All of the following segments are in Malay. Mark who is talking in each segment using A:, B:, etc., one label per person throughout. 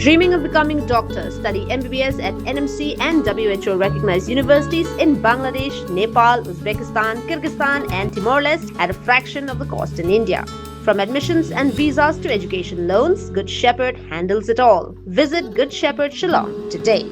A: Dreaming of becoming a doctor, study MBBS at NMC and WHO recognized universities in Bangladesh, Nepal, Uzbekistan, Kyrgyzstan, and Timor-Leste at a fraction of the cost in India. From admissions and visas to education loans, Good Shepherd handles it all. Visit Good Shepherd Shillong today.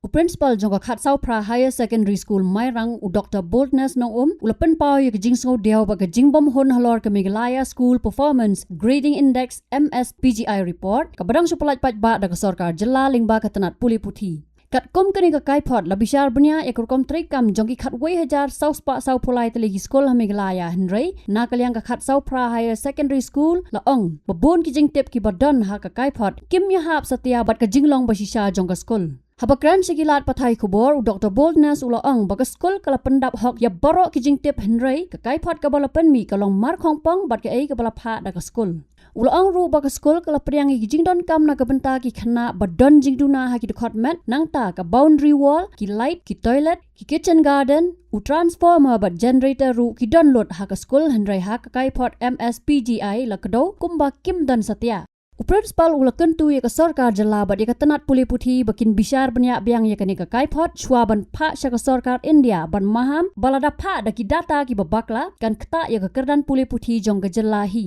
B: Principal jongka khat sau pra higher secondary school Mairang u Dr. Boldness no ulapan pau ye jing so deu ba jing bom hon halor ke Meghalaya school performance grading index MSPGI report ka badang supalaj pat ba da sarkar jilla lingba ka tanat puli puthi kat kom kani ka kai phot la bishar bunya ekurkom trikam jongki khat wei hajar sau spa sau pulai tele school ha Meghalaya henrei na kalyang ka khat sau pra higher secondary school la ong babon ki jing tep ki badon ha ka kai phot kim ya hap satya bat ka jinglong basisha jongka school Habakran sigilat pathai kubor Dr. Boldness ula ang baga skol kala pendap hok ya borok ki jing tip henrei ka kai phot ka bala pen mi kalong mar khong pong bat ka ei ka bala pha da ka skol ula ang ru baga skol kala priang ki jing don kam na ka benta ki khana badon jing duna ha ki khot mat nang ta ka boundary wall ki light ki toilet ki kitchen garden u transformer bat generator ru ki don lot ha ka skol henrei ha ka kai phot MSPGI la kdo kumba kim don satya Principal ulakan tu ya ka sarkar jala ba dia ka tanat puli puthi bakin bishar banya biang ya kani ka kai phot chwa ban pha sha ka sarkar India ban maham balada pha da ki data ki babakla kan kta ya ka kerdan puli puthi jong ka jala hi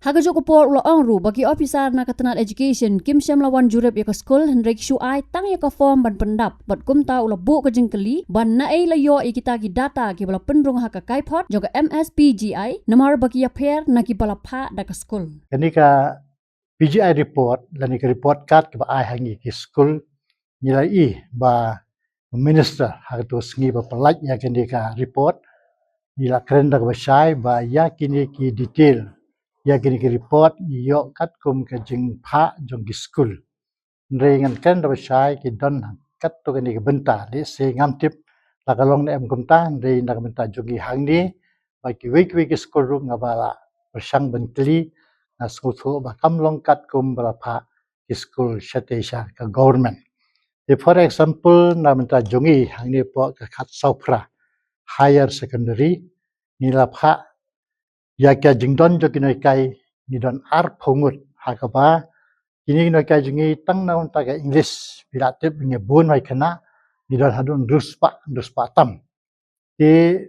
B: haga joko por ula ongru bagi officer na ka tanat education kim shamlawan jurep ya ka school henrik shu ai tang ya ka form ban pendap bat kumta ula bu ka jingkali ban na ai la yo ikita ki data ki bala penrung ha ka kai phot jong ka MSPGI namar bagi ya pair na ki bala pha da ka school
C: kani ka PGI report dan ini report card ke ai hangi ke school nilai ba minister hak tu sengi ba pelaj ya kini ka report nila keren dak basai ba ya kini ki detail ya kini ki report yo kat kum ke jing pha jong ki school rengan keren dak basai ki don kat tu kini ke benta le se ngam tip la kalong ne em kum ta re nak benta jong ki hang ni ba ki week school ru ngabala bersang bentli na school ba kam long kat kum berapa school shatesha ke government. For example na menta jongi hang ni po ke khat saupra higher secondary ni la pha ya ka jingdon jo kinoi kai ni don ar phongut ha ka ba kini noi kai jongi tang na unta ka english bila tip ni bon mai khana ni don hadun ruspa tam ti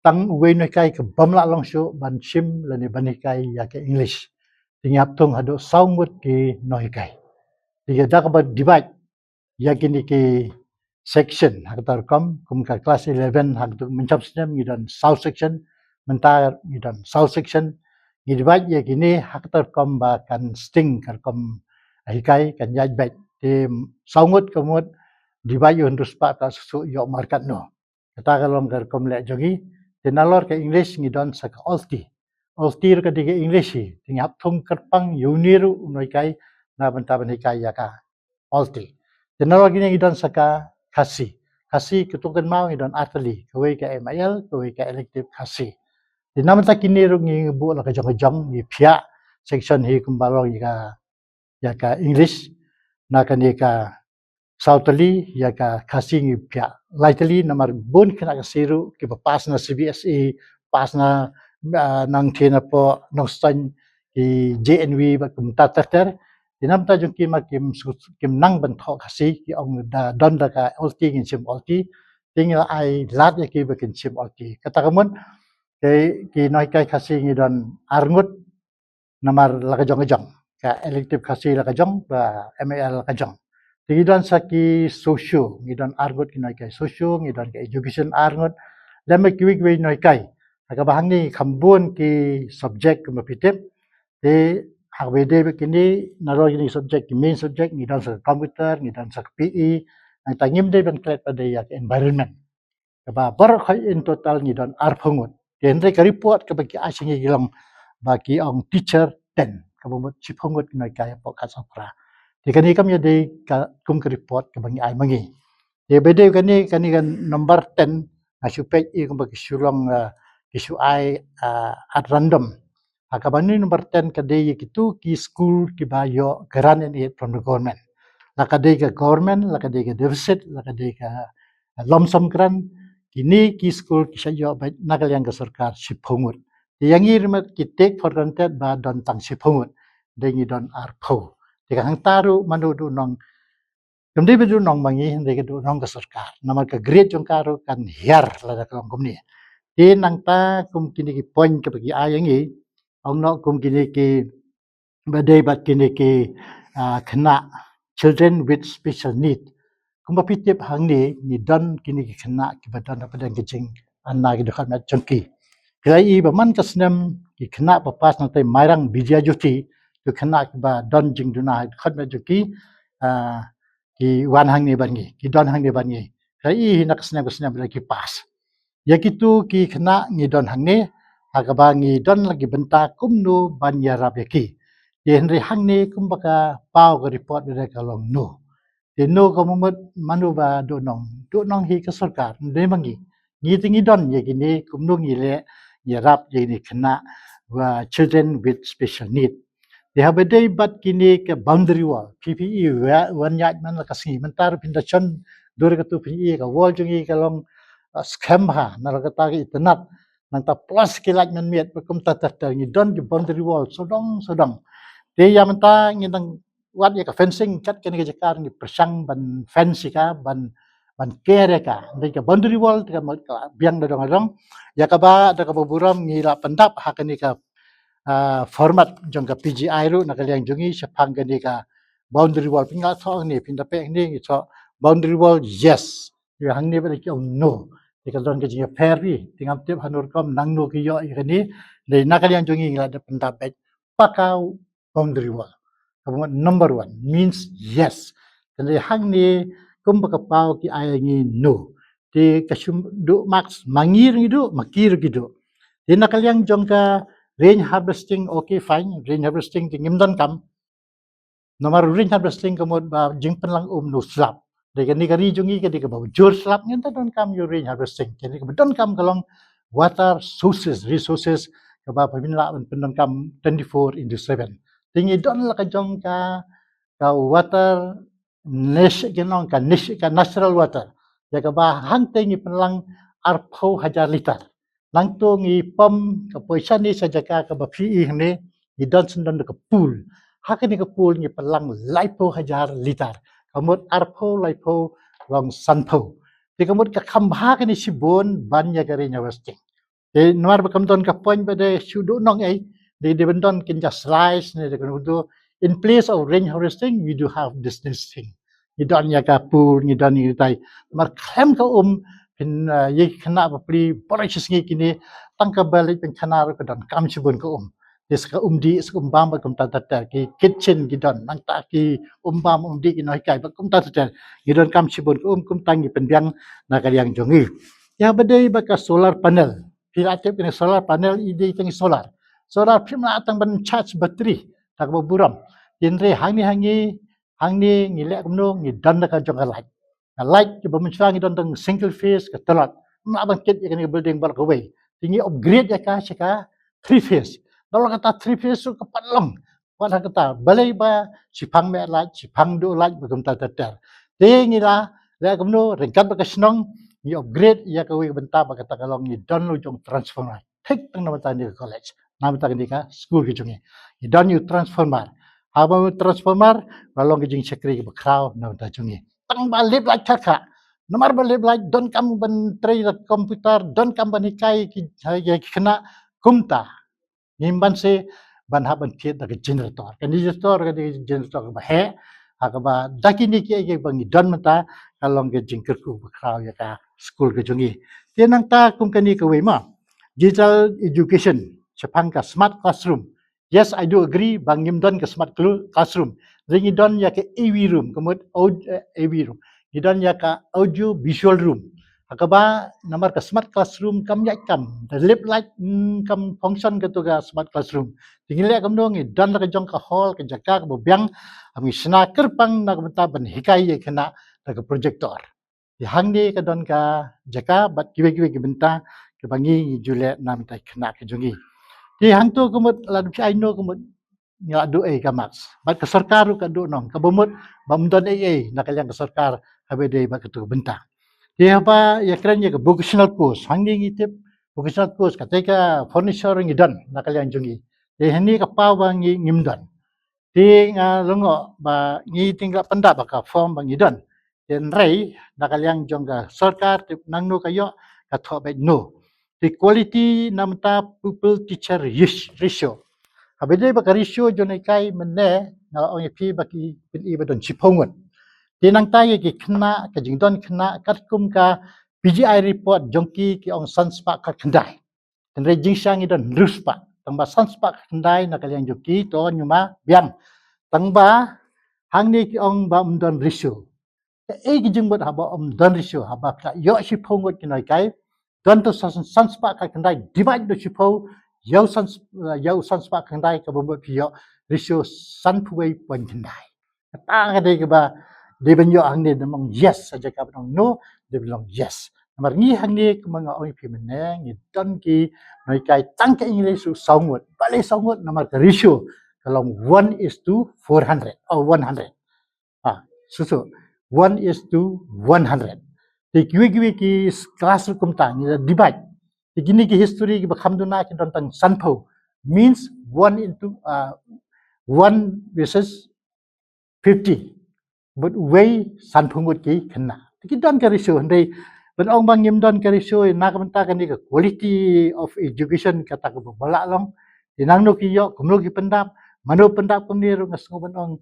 C: tang we noi kai ke bamla long shu ban shim la ni bani kai ya ke english tingap tung hado saungut ki noi kai tiga dak ba divide ya kini ki section hak tar kam kum ka class 11 hak tu mencap sem dan south section mentar dan south section ni divide ya kini hak tar kam ba kan sting kar kam hikai kan yaj bet ti saungut kamut divide yo ndus pa ta su yo markat no kata kalom kar kam le jogi tinalor ke english ni don sak olti Altir ketika English tingap tung kerpang uniru unoi kai na benta bani kai ya ka alti. Tenalo gini idon saka kasi ketukan mau idon atli kawai ka MIL kawai ka elective kasi. Dinam ta kini ru ngi bu la ka jong ni pia section hi kumbalong ya ka English na kan ka Southly ya ka kasi ngi pia. Lightly nomor bun kena kasiru ki pas na CBSE pas na nang kena po nostan ki JNV ba kum tater dinam ta jung kim nang ban tho khasi ki ong da don da ka ulti kin sim ulti tinggal ai lat ya ki ba kin sim ulti kata kamun ki noi kai khasi ngi don arngut namar la ka jong ka elective khasi la ka jong ba MAL la ka jong ti don saki socio ngi don arngut ki noi kai socio ngi don ka education arngut lam ki wi noi kai Agak bahang ni kambun ki subjek kompetitif, di hak beda begini naruh ini subjek main subjek ni dan sa komputer ni dan sa PE, ang tangim dia ben klet pada yak environment. Kaba berkhoi in total ni dan arpungut. Di henry ka report ke bagi asing gilang bagi ang teacher 10 kabumut sipungut kinai kaya po kasapra. Di kani kam ya di kum ke report ke bagi ai mangi. Di beda kani kan number 10 asupek i kum bagi sulong isu ai at random. Akabani number 10 kadai itu ki school ki bayo grant and aid from the government. Lakadai ka government, lakadai ka deficit, lakadai ka lump sum grant. Kini ki school ki sayo nagal yang ka sarkar sipungut. Yang irmat ki take for granted ba don tang sipungut. Dengi don arpo. Tika hang taru manu du nong kamdi bedu nong mangi hende du nong ka sarkar. Namar ka great jong karu kan hiar lada kalong kumni. Ti nang ta kum kini ki point ke bagi ayangi ong no kum kini ki badai bat kini ki kena children with special need. Kum pitip hang ni don kini ki kena ki badan badan kecing anna ki dekat mat jengki. Kelai baman kasnem ki kena papas nang tai mairang bijia juti tu kena ki ba don jing duna dekat mat jengki ki wan hang ni bangi ki don hang ni bangi. Kelai nak kasnem lagi pas. Ya kitu ki kena ngidon hang ni agaba ngidon lagi benta kumnu ban yarab yaki. Ye henry hang ni kum baka pau ke report de kalong no. Te no ko manu ba do nong hi ke sarkar de mangi. Ngi ngidon ye gini kumnu ngile yarab ye ni kena wa children with special need. They have a day but kini ke boundary wall PPE wan yat man la kasi mentar pinda chon dor ka tu PPE ka wall jungi kalong scam ha narakata ki itanat nang ta plus kilat man miet pakum ta ngi don ki boundary wall sodong te yamanta ngi nang wat ya ka fencing kat kini ka jakar ni persang ban fence ka ban kere ka ngi ka boundary wall ka biang dong ya ka ba da ka buram ngi la pendap ha kini ka format jong ka PGI ru nakaliang jungi sepang kini ka boundary wall pinga so ni pindape ni ngi so boundary wall yes you hang ni ba ki no ikalon ke jinga peri tingam tip hanur kom nang no ki yo ikani le nakalian jongi ngila de pendapat pakau boundary wall kamu number 1 means yes le hang ni kum baka pau ki ayangi no te kasum do max mangir ngidu makir gidu te nakalian jongka rain harvesting okay fine rain harvesting tingim don kam nomor rain harvesting kamot ba jingpen lang no slap Deka ni kari jungi ke deka bawa jur slap ni enta don kam your rain harvesting. Jadi ke don kam kalong water sources resources ke ba pemila pendon kam 24/7. Tingi don la ka jong ka water niche genong ka natural water. Ya ke ba hang tingi penlang arpau hajar liter. Lang tu ngi pom ke poisan ni saja ka ba PE ni di don sendon ke pool. Hak ni ke pool ngi penlang laipo hajar liter. Kamut arpo laipo long sanpo. Di kamut ka kambha ka ni sibon banya kari nyawasting. Di nuar bakam don ka point pada sudu nong ay. Di bendon kinja slice ni de in place of rain harvesting we do have this thing. Ni don ya ka pool ni don ni tai. Mar klem ka pin ye kena bapli porachis ngi kini tangka balik pen kanar ka don kam sibon ka Des ka di sa umbam bagum tata ki kitchen gidon nang ta ki umbam di ki noi kai bagum tata gidon kam sibon kum tangi pendiang na kaliang jongi ya badai baka solar panel pilatip ni solar panel ide tangi solar pimla atang ban charge battery tak buram dinre hangi ngile kumno ngidan ka jong light ki bamunchang gidon tang single phase ka talat ma ban kit ya ni building bar ko way tingi upgrade ya ka sika 3 phase kalau kata 3 phase su kapalong wala kata balay ba sipang me light sipang do light bagum tata te ngila la kumno rengkat ba kasnong ni upgrade ya ka wi benta ba kata kalong ni don lo jong transformer thik tang na ni college na mata ni ka school ki jungi ni don you transformer haba transformer balong ki jing sekri ki bakraw na mata jungi tang ba lip light ka nomor ba lip light don kam ban tray komputer don kam ban hikai ki kena kumta nimban se ban haban tiet da generator kan generator ka generator ba he akaba dakini ki bangi don mata kalong ke jingker ku bakraw ya ka school ke jungi tenang ta kum kani ka we ma digital education sepang ka smart classroom yes I do agree bangim don ka smart classroom ringi don ya ke AV room kemud AV room idon ya ka audio visual room akaba namar ka smart classroom kam ya kam the lip light kam function ka to ka smart classroom tingile kam dong dan ka jong ka hall ka jaka ka bobyang ami sna kerpang na ka ban hikai ye kena ka projector hang ni ka don ka jaka bat kiwe ki benta ka bangi jule nam ta kena ka jongi ti hang to kumut la I know kumut nga do ay ka max bat ka sarkar ka do nong ka bumut bamdon ay nakalyang ka sarkar habede ba ka to benta dia apa ya keren ya vocational course hangi ngitip vocational course kateka furniture ngidan nakalian jungi dia ni ka pawang ngimdan Ti lungo ba ngi tinggal pendap ka form bang idon. Den rei nakaliang jongga sarkar tip nangno kayo ka thobe no. The quality namta pupil teacher ratio. Habede ba ka ratio jonai kai menne na ong pi ba ki pin i ba don chipongon. Tinang tayo ki kena ka jingdon kena katkum ka PGI report jongki ki ong sanspa ka kendai. Dan rejing siang idon ruspa. Tangba sanspa ka kendai nakaliang joki to nyuma biang. Tangba hang ni ki ong ba umdon ratio. Ka e ki jingbot haba umdon ratio haba ka yo chipongot kinai kai. Don to sanspa ka kendai divide do chipo yo sanspa ka kendai ka bombot piyo ratio sanpuwei pon kendai. Tang ada ke ba dia benyo hang ni demong yes saja ka benong no dia bilang yes. Namar ni hang ni kemanga oi pi meneng ni don ki noi kai tang ke English su songut. Bale songut namar ka ratio kalau 1:400 or 100. Susu 1:100. Ti kiwi ki kelas kum tang ni divide. Ti gini ki history ki bakham duna ki don tang sanpo means 1 versus 50. But way san pungut ki kena. Ki don ka ratio ndai ben ong bang ngim don ka ratio na ka menta kan ni ka quality of education kata ko balak long tinang no ki yo kumlo ki pendap mano pendap kum ni ru ngasngo ben ong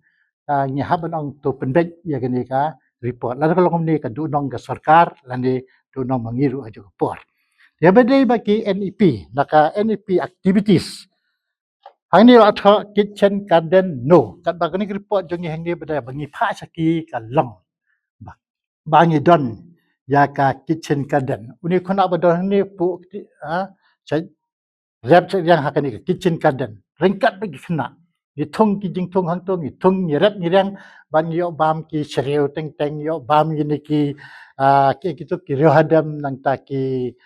C: nyahab ben ong to pendek ya kan ni ka report la kalau kum ni ka du nong ka sarkar lan ni du nong mangiru aja report. Ya bedai bagi NEP naka NEP activities. Hang ni atha kitchen garden no. Kat bagani report jongi hang ni bedai bangi pha saki ka long. Bangi don ya ka kitchen garden. Uni khona badon ni pu cai rap yang hakani ka kitchen garden. Ringkat bagi kena. Ni thong ki jing thong hang tong ni thong ni rap ni rang ban yo bam ki seriu teng teng yo bam ni ki kitu ki rohadam nang ta ki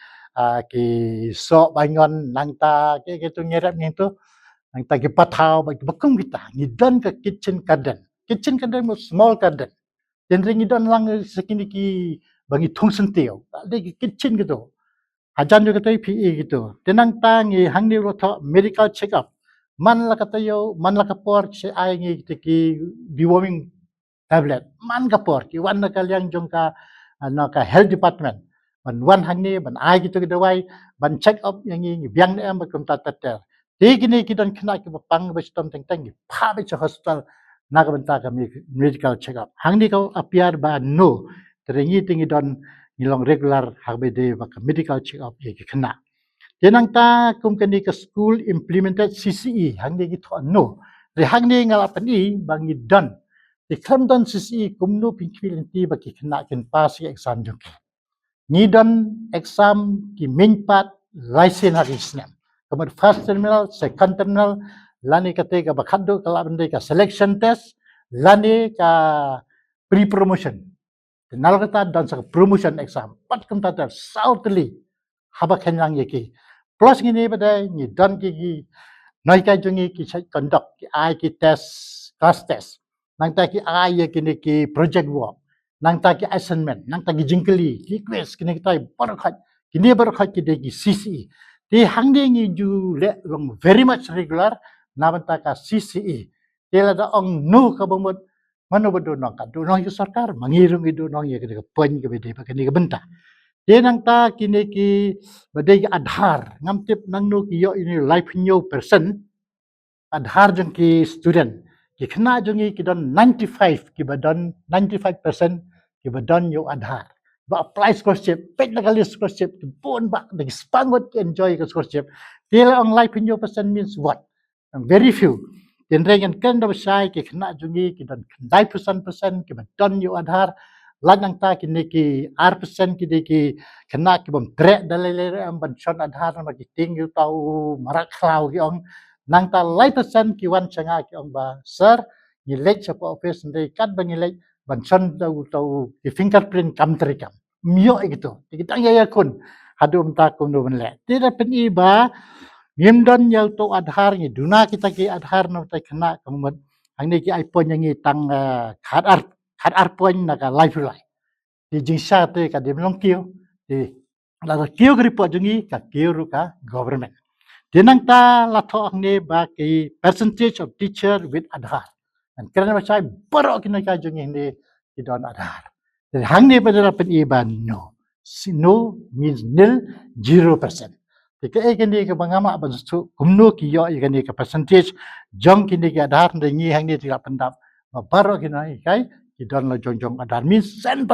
C: sok bangon nang ta kitu nyerap ni tu nang ta ki patau ba bakum kita ni don ka kitchen garden. Kitchen garden mo small garden. Den ring don lang sekini ki bangi thong sentio. Ade ki kitchen gitu. Hajan jo katai PE gitu. Tenang tang ni hang ni ro tho medical check up. Man la katayo man la kapor se ai ngi ki deworming tablet. Man kapor ki wan na kalyang jong ka health department. Ban wan hang ni ban ai gitu dawai ban check up yang ni biang ni am bakum tater. Ti gini ki don kena ki pang ba stom teng teng pha ba hospital na ka benta ka medical check up. Hang ni kau apiar ba no. Terengi tingi don nilong regular hagbede ba medical check up ye ki kena. Tenang ta kum kani ka school implemented CCE hang ni ki tho no. Re hang ni ngal apani bangi don. Di kam don CCE kum no pinkwil ti ba ki kena ken pass ki exam jok. Ni don exam ki main part license harisnem. Kamar first terminal, second terminal, lani kate ka bakhado kala bende ka selection test, lani ka pre-promotion. Nal kata dan sa promotion exam. Pat kum tata southly haba kenyang yeki. Plus ngini badai ni dan ki noi kai jungi ki conduct ki ai ki test class test. Nang ta ki ai yeki ni ki project work. Nang ta ki assignment, nang ta ki jingkeli, ki quiz kini kita barakhat. Kini barakhat ki deki CCE. Di hang ni ngi ju le long very much regular nabanta ka CCE. Tela da ong no ka bomot mano bodo nong ka do nong yu sarkar mangirung idu nong ye ka poin ka bede pa kini ka benta. Tenang ta kini ki badai adhar ngamtip nang no ki yo ini life new person adhar jeng ki student ki kena jungi ki don 95 ki badon 95% ki badon yo adhar. Ba apply scholarship, pet na kali scholarship, pun ba nag spangot enjoy ka scholarship. Tila ang life in your person means what? Very few. Tinrengan kan daw say ki kena jungi ki don 9% ki badon yo adhar. Lanang ta kini ki R% ki ki kena ki bom trek dalele am banson adhar na magiting yu tau marak klau ki ong nang ta lai percent ki wan changa ki ong ba sir ni lek sa office ndai kat ba ni lek banson tau ki fingerprint kam terikam mio gitu kita ya kun hadum ta kun do le tidak peni ba ngimdon yau to adhar ni duna kita ki adhar no ta kena kamun ang ni ki iphone yang ni tang khat point na ka life life di jingsa te ka de long kio di la kio report jungi ka kio ru ka government. Dinang ta la tho ang ni ba ki percentage of teacher with adhar. dan kerana macam barok kena kajung ini kidon adhar. Jadi hang ni pada pen iban no. No means nil, 0%. Jadi kini ke bangama bensu kumno kiyo kini ke percentage jong kini ke adhar ndengi hang ni tidak pendap barok kena kai kidon lo jong adhar means 10%.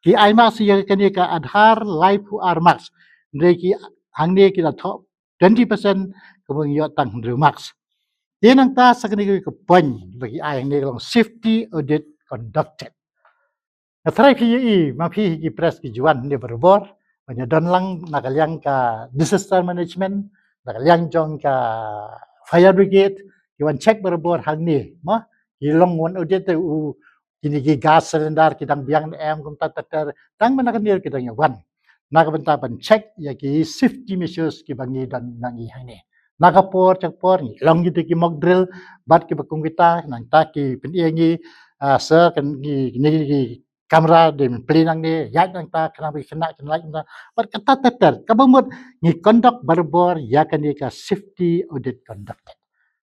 C: Ki ai mas ye kini ke adhar life who are max. Ndeki hang ni kita top 20% kebang yo tang 100 max. Dia nang ta sakni ke poin bagi ai hang ni long safety audit conducted. Natrai PUE ma PUE press ki juan ni berbor banyak don lang nakaliang ka disaster management nakaliang jong ka fire brigade kiwan check berbor hang ni ma ilong wan audit tu kini ki gas cylinder kidang biang em kum tatar tang manakan dia kidang yawan nakabenta ban check ya ki safety measures ki bangi dan nangi hang ni nakapor cakpor ni long gitu ki mock drill bat ki bakung kita nang ta ki peniangi sir kan ki kamera di pelinang ni ya nang ta kena kena berkata tatar kabumut ni conduct berbor ya kan ni ka safety audit conducted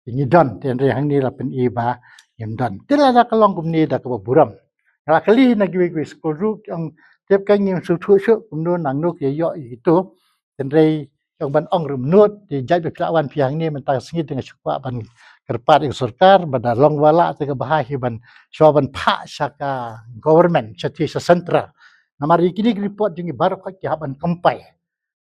C: ini don ten hang ni la pen iba yang don tilada kalong kumni da ka buram kala kali na giwi school ru ang tiap kan yang su kumno nang nok ye yo itu ten yang ban ong rum nut di jai be pelawan piang ni mentang sengit dengan syukwa ban kerpat yang surkar pada long wala te bahahi ban syaban pha saka government chati sa sentra namari kini report jingi baru ki haban kompai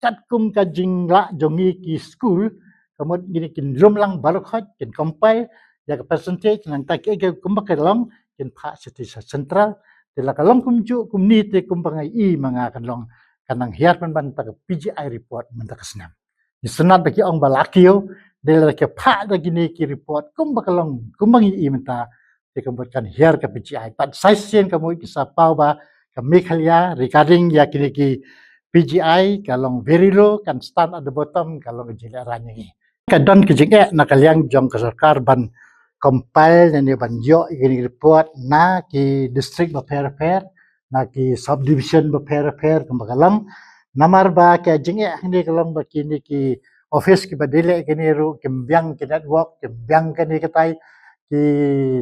C: kat kum ka jingla jongi ki school kemudian gini kin lang baru kin kompai ya percentage nang tak ke kumbak long kin pha chati sa central tela kalong kumju kumni te kumpangai I manga kan long kanang hiar ban tak PGI report mentak senam. Senat bagi ong balakio dela ke pha da gini ki report kum bakalong kumbangi I menta te kumbukan hiar ke PGI pat saisen kamu bisa pau ba ke Meghalaya regarding ya kini ki PGI kalong very low kan stand at the bottom kalong jila ranyangi. Kadon kijing nakaliang jong ke sarkar ban compile dan ban yo gini report na ki district ba fair na ki subdivision ba fair kumbalang namar ba ke jinge hindi kalong ba kini ki office ki badile kini ru kimbyang ki network kimbyang kini katay ki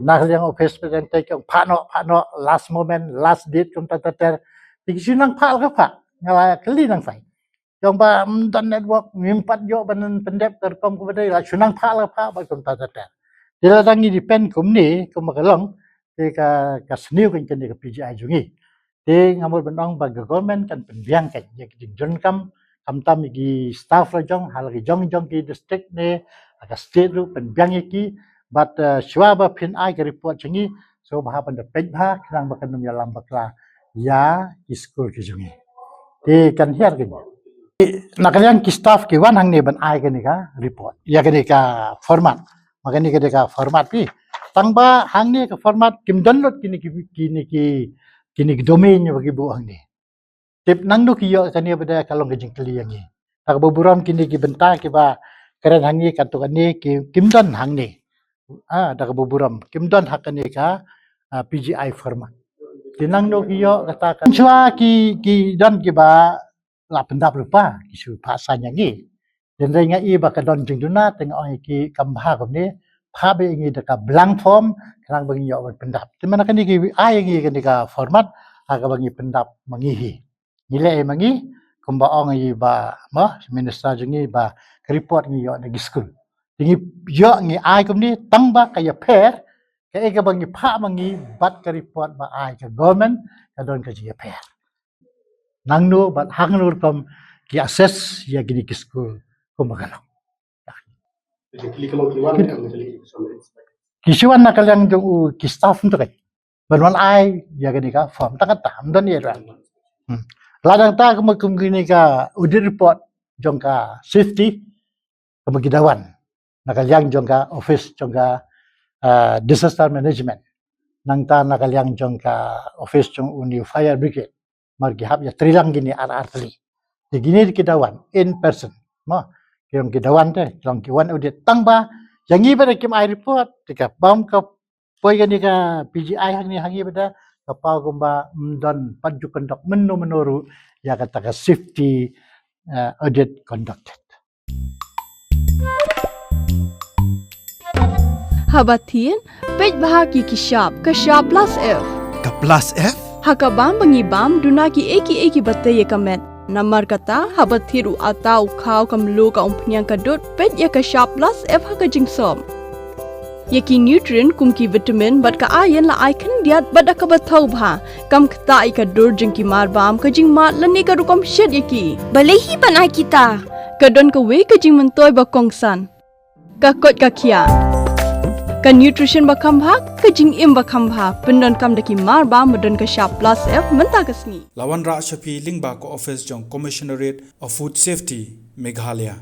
C: nakaliang office presente ki pano last moment last date kum tatater ti sinang pa ka pa ngala kali nang sai jong ba dan network ngimpat yo ban pendep terkom ku badai la sunang pa ba kum tatater dila dangi depend kumni kumakalong ti ka sniu kan kini ka PGI jungi ti ngamul benong bag government kan penbiang kan ya ki jon kam tam gi staff la jong hal gi jong ki district ne aga state ru penbiang ki but shwa ba pin ai ka report chingi so ba ban da pej ba kang ba kanum ya lam bakla ya school ki jungi ti kan hiar gi nakalian ki staff ki wan hang ne ban ai ka ni ka report ya ka ni ka format makani ka format pi tangba hang ne ka format kim download kini domain bagi buang ni. Tip nang do kiyo kani pada kalong gajing kali yang ni. Tak beburam kini ki bentar ki ba keren hang ni katu kani ki kimdon hang ni. Tak beburam kimdon hak kani ka PGI format. Tinang do kiyo katakan cua ki don ki ba la pendap lupa ki su pasanya ni. Dan renga I ba ka don jing duna tengok oi ki kambha kom ni pha be ngi deka blank form kerang bagi yo pendap. Di mana kan ki ai ngi kan ka format aga bagi pendap mangihi. Nilai mangi kumba ong I ba ma minister jungi ba report ngi yo ngi school. Tingi yo ngi ai kom ni tang ba kaya pair ka e ka bagi pha mangi bat ka report ba ai ka government ka don ka ji pair. Nang no bat hang nur kom ki assess ya gini ki school kumagalong. Kisuan nak kalian tu ki staff tu kan. Berwan ai ya gini ka form tak tam don ye ran. Ladang ta kum gini ka audit report jong ka safety kemegidawan. Nak kalian jong ka office jong ka disaster management. Nang ta nak kalian jong ka office jong uni fire brigade. Margi hab ya trilang gini ar-artli. Di gini kidawan in person. Mo yang kidawan te long kiwan audit tangba yang iba kim ai report tika bam ka poi gani ka PGI hang ni hangi beda ka pa gumba don paju conduct menoru ya kata ka safety audit conducted.
D: habatin pej bahagi kishap kashap plus F
E: Ka plus F?
D: hakabam bangibam dunaki eki batay kamet namar kata habathiru atau kau kamlu ka umpnyang kadut pej ya kashap plus F hakajingsom Yaki nutrient kumki vitamin bat ka ayan la icon diat bat ka bathau bha kam khta ka dur jingki marbam ka jing mat lani ka rukom shed yaki balehi banai kita kadon ka we ka jing mentoy ba kongsan ka kot ka khia ka nutrition ba khambha ka jing im ba khambha pendon kam daki marbam madon ka sharp plus F menta kasni
F: Lawan Ra Shafi Lingba ko office jong Commissionerate of Food Safety Meghalaya